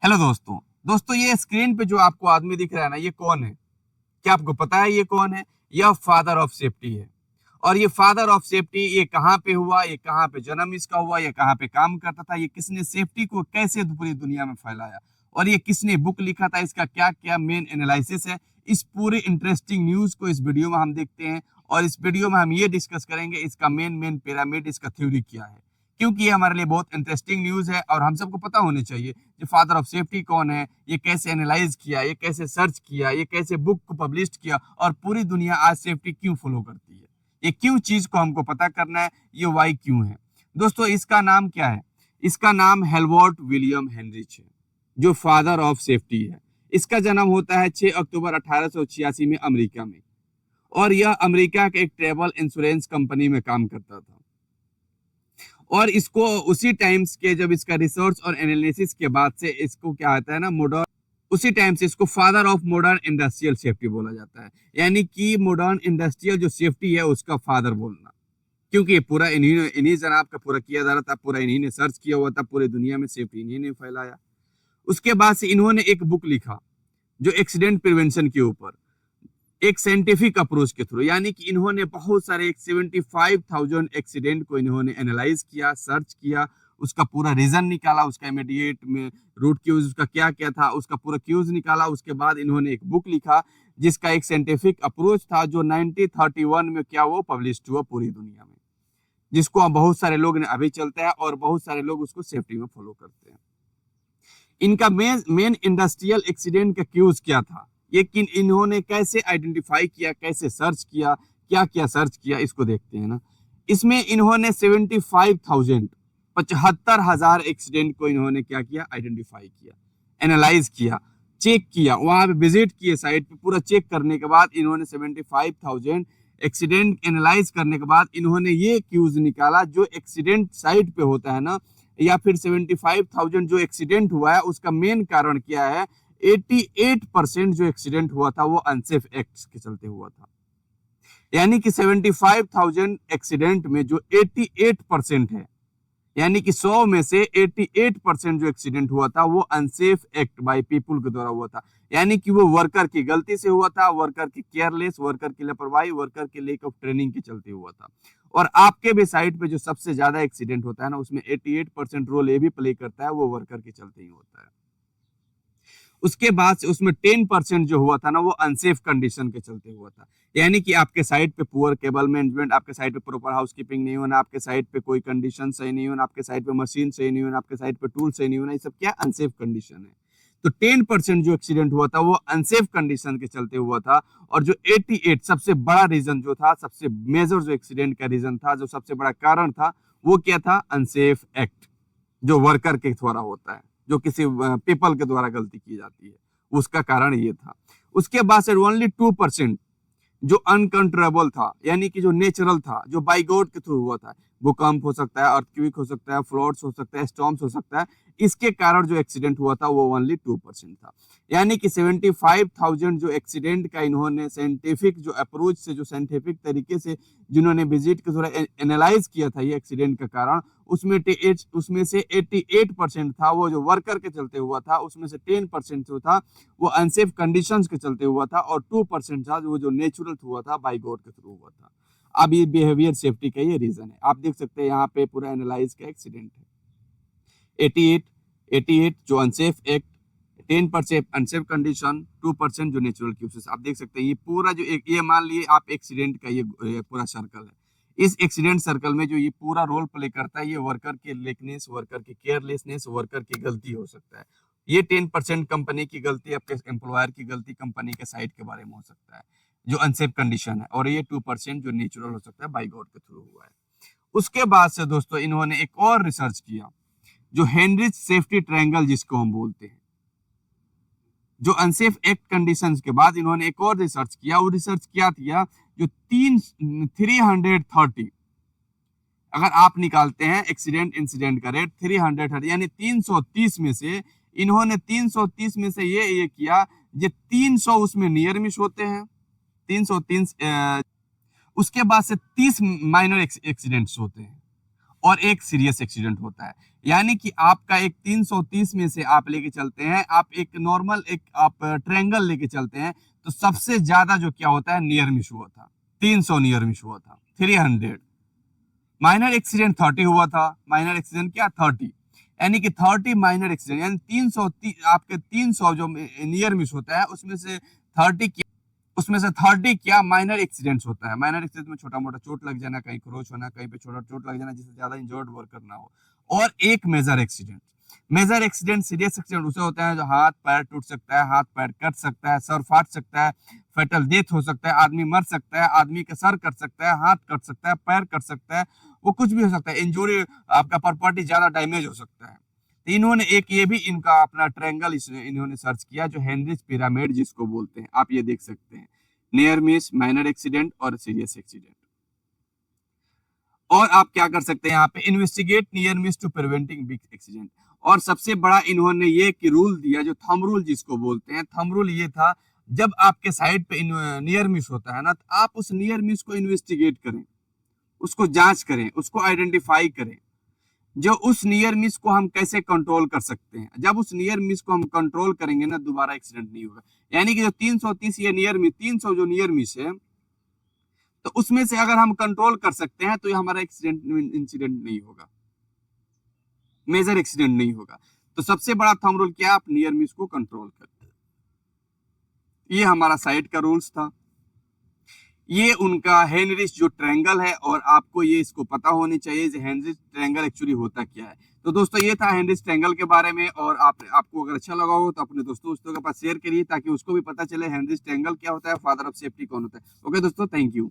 Hello दोस्तों। ये screen पे जो आपको आदमी दिख रहा है ना, ये कौन है? क्या आपको पता है ये कौन है? यह फादर ऑफ सेफ्टी है। और ये फादर ऑफ सेफ्टी, ये कहाँ पे हुआ, ये कहाँ पे जन्म इसका हुआ, ये कहाँ पे काम करता था, ये किसने सेफ्टी को कैसे पूरी दुनिया में फैलाया, और ये किसने बुक लिखा था, इसका क्या क्या मेन एनालिसिस है, इस पूरे इंटरेस्टिंग न्यूज को इस वीडियो में हम देखते हैं। और इस वीडियो में हम ये डिस्कस करेंगे इसका मेन मेन पिरामिड, इसका थ्योरी क्या है, क्योंकि ये हमारे लिए बहुत इंटरेस्टिंग न्यूज है और हम सबको पता होनी चाहिए कि फादर ऑफ सेफ्टी कौन है, ये कैसे एनालाइज किया, ये कैसे सर्च किया, ये कैसे बुक को पब्लिश किया, और पूरी दुनिया आज सेफ्टी क्यों फॉलो करती है, ये क्यों चीज को हमको पता करना है, ये वाई क्यों है। दोस्तों, इसका नाम क्या है? इसका नाम हेलवर्ट विलियम हेनरिच है, जो फादर ऑफ सेफ्टी है। इसका जन्म होता है 6 अक्टूबर 1886 में अमेरिका में, और यह अमेरिका के एक ट्रेवल इंश्योरेंस कंपनी में काम करता था। और इसको उसी टाइम्स के जब इसका रिसर्च और एनालिसिस के बाद से इसको क्या आता है ना, मॉडर्न, उसी टाइम से इसको father of modern industrial safety बोला जाता है। यानी कि मॉडर्न इंडस्ट्रियल जो सेफ्टी है उसका फादर बोलना, क्योंकि ये पूरा इन्हीं जनाब का पूरा किया जा रहा था, पूरा इन्हीं ने सर्च किया हुआ था, पूरे दुनिया में सेफ्टी इन्हीं ने फैलाया। उसके बाद से इन्होंने एक बुक लिखा जो एक्सीडेंट प्रिवेंशन के ऊपर, एक साइंटिफिक अप्रोच के थ्रू, यानी कि इन्होंने बहुत सारे 75,000 एक्सीडेंट को इन्होंने एनालाइज किया, सर्च किया, उसका पूरा रीजन निकाला, उसका इमीडिएट में रूट क्यूज उसका क्या क्या था, उसका पूरा क्यूज निकाला। उसके बाद इन्होंने एक बुक लिखा जिसका एक साइंटिफिक अप्रोच था, जो 1931 में क्या वो पब्लिश हुआ पूरी दुनिया में, जिसको बहुत सारे लोग ने अभी चलता है और बहुत सारे लोग उसको सेफ्टी में फॉलो करते हैं। इनका मेन इंडस्ट्रियल एक्सीडेंट का क्यूज क्या था, ये किन इन्होंने कैसे आइडेंटिफाई किया, कैसे सर्च किया, क्या क्या सर्च किया, इसको देखते हैं ना। इसमें इन्होंने 75,000 एक्सीडेंट को इन्होंने क्या किया, आइडेंटिफाई किया, एनालाइज किया, चेक किया, वहां पे विजिट किए साइट पे, पूरा चेक करने के बाद इन्होंने 75,000 एक्सीडेंट एनालाइज करने के बाद इन्होंने ये क्यूज निकाला, जो एक्सीडेंट साइट पे होता है ना, या फिर 75,000 जो एक्सीडेंट हुआ है उसका मेन कारण क्या है। 88% जो एक्सीडेंट हुआ था वो अनसेफ एक्ट के चलते हुआ था। यानी कि 75,000 एक्सीडेंट में जो 88% है, यानी कि 100 में से 88% जो एक्सीडेंट हुआ था वो अनसेफ एक्ट बाय पीपुल के द्वारा हुआ था। यानी कि वो वर्कर की गलती से हुआ था, वर्कर की केयरलेस, वर्कर की लापरवाही, वर्कर के लेक ऑफ ट्रेनिंग के चलते हुआ था। और आपके भी साइड पे जो सबसे ज्यादा एक्सीडेंट होता है ना, उसमें 88% रोल ये भी प्ले करता है, वो वर्कर के चलते ही होता है। उसके बाद से उसमें 10% जो हुआ था ना, वो अनसेफ कंडीशन के चलते हुआ था। यानी कि आपके साइड पे पुअर केबल मैनेजमेंट, आपके साइड पे प्रॉपर हाउसकीपिंग नहीं होना, आपके साइड पे कोई कंडीशन सही नहीं होना, आपके साइड पे मशीन सही नहीं होना, आपके साइड पे टूल सही नहीं होना, ये सब क्या अनसेफ कंडीशन है। तो 10% जो एक्सीडेंट हुआ था वो अनसेफ कंडीशन के चलते हुआ था। और जो 88 सबसे बड़ा रीजन जो था, सबसे मेजर जो एक्सीडेंट का रीजन था, जो सबसे बड़ा कारण था, वो क्या था, अनसेफ एक्ट, जो वर्कर के द्वारा होता है, जो किसी पीपल के द्वारा गलती की जाती है, उसका कारण ये था। उसके बाद से ओनली 2% जो अनकंट्रोलेबल था, यानी कि जो नेचुरल था, जो बाई गॉड के थ्रू हुआ था, भूकंप हो सकता है, अर्थक्वेक हो सकता है, फ्लड्स हो सकता है, स्टॉर्म्स हो सकता है, इसके कारण जो एक्सीडेंट हुआ था वो ओनली 2% था। यानी कि 75,000 जो एक्सीडेंट का इन्होंने साइंटिफिक जो अप्रोच से, जो साइंटिफिक तरीके से जिन्होंने विजिट के थोड़ा एनालाइज किया था ये एक्सीडेंट का कारण, उसमें से 88% था वो जो वर्कर के चलते हुआ था, उसमें से 10% जो था वो अनसेफ कंडीशंस के चलते हुआ था, और 2% था वो जो नेचुरल हुआ था, बाई गॉड के थ्रू हुआ था। अब ये बिहेवियर सेफ्टी का ये रीजन है, आप देख सकते हैं यहाँ पे पूरा एनालाइज का एक्सीडेंट है। 88 जो अनसेफ एक्ट, 10% अनसेफ कंडीशन, 2% जो नेचुरल क्यूसेस, आप देख सकते हैं ये पूरा जो एक, ये मान लिए आप एक्सीडेंट का ये पूरा सर्कल है। इस एक्सीडेंट सर्कल में जो ये पूरा रोल प्ले करता है, ये वर्कर के लेकनेस, वर्कर की केयरलेसनेस, वर्कर की गलती हो सकता है। ये 10% कंपनी की गलती, आपके एम्प्लॉयर की गलती, कंपनी के साइड के बारे में हो सकता है, जो अनसेफ कंडीशन है, और ये 2% जो नेचुरल हो सकता है, बाई गॉड के थ्रू हुआ है। उसके बाद से दोस्तों इन्होंने एक और रिसर्च किया, जो हेनरिच सेफ्टी ट्रायंगल जिसको हम बोलते हैं। जो अनसेफ एक्ट कंडीशंस के बाद इन्होंने एक और रिसर्च किया, वो रिसर्च क्या किया, जो 330, अगर आप निकालते हैं एक्सीडेंट इंसिडेंट का रेट 330, यानी 330 में से इन्होंने 330 में से ये किया, ये 300 उसमें नियर मिस होते हैं, 303, उसके बाद से 30 माइनर एक्सीडेंट्स होते हैं, और एक सीरियस एक्सीडेंट होता है। यानी कि आपका एक 330 में से आप लेके चलते हैं, आप एक नॉर्मल एक आप ट्रायंगल लेके चलते हैं, तो सबसे ज्यादा जो क्या होता है नियर मिस हुआ था 300 नियर मिस हुआ था 300। माइनर एक्सीडेंट 30 हुआ था, माइनर एक्सीडेंट क्या 30, यानी कि 30 माइनर एक्सीडेंट, यानी 300 आपके 300 जो नियर मिस होता है उसमें से 30 क्या माइनर एक्सीडेंट्स होता है। माइनर एक्सीडेंट में छोटा मोटा चोट लग जाना, कहीं क्रॉच होना, कहीं पे छोटा चोट लग जाना जिससे ज्यादा इंजर्ड वर्क करना हो, और एक major accident. Major accident serious accident उसे होता है जो हाथ पैर टूट सकता है, हाथ पैर कट सकता है, सर फाट सकता है, फेटल डेथ हो सकता है, आदमी मर सकता है, आदमी का सर कट सकता है, हाथ कट सकता है, पैर कट सकता है, वो कुछ भी हो सकता है, इंजरी आपका प्रॉपर्टी ज्यादा डैमेज हो सकता है। तो इन्होंने एक ये भी इनका अपना ट्रायंगल इन्होंने सर्च किया जो हेनरिच पिरामिड जिसको बोलते हैं, आप ये देख सकते हैं, नियर मिस, माइनर एक्सीडेंट और सीरियस एक्सीडेंट। और आप क्या कर सकते हैं यहाँ पे, investigate near miss to preventing big accident. और सबसे बड़ा इन्होंने ये कि रूल दिया जो थंब रूल जिसको बोलते हैं, थंब रूल ये था जब आपके साइड पे नियर मिस होता है ना, तो आप उस नियर मिस को इन्वेस्टिगेट करें, उसको जांच करें, उसको आइडेंटिफाई करें, जो उस नियर मिस को हम कैसे कंट्रोल कर सकते हैं। जब उस नियर मिस को हम कंट्रोल करेंगे ना, दोबारा एक्सीडेंट नहीं होगा। यानी कि जो 330 ये नियर मिस 300 जो नियर मिस है, तो उसमें से अगर हम कंट्रोल कर सकते हैं तो ये हमारा एक्सीडेंट इंसिडेंट नहीं होगा, मेजर एक्सीडेंट नहीं होगा। तो सबसे बड़ा थंब रूल क्या, आप नियर मिस को कंट्रोल करते हैं। ये हमारा साइड का रूल्स था। ये उनका हेनरिच जो ट्रायंगल है, और आपको ये इसको पता होनी चाहिए कि हेनरिच ट्रायंगल एक्चुअली होता क्या है। तो दोस्तों ये था हेनरिच ट्रायंगल के बारे में, और आपको अगर अच्छा लगा हो तो अपने दोस्तों के पास शेयर करिए ताकि उसको भी पता चले हेनरिच ट्रायंगल क्या होता है, फादर ऑफ सेफ्टी कौन होता है। ओके दोस्तों, थैंक यू।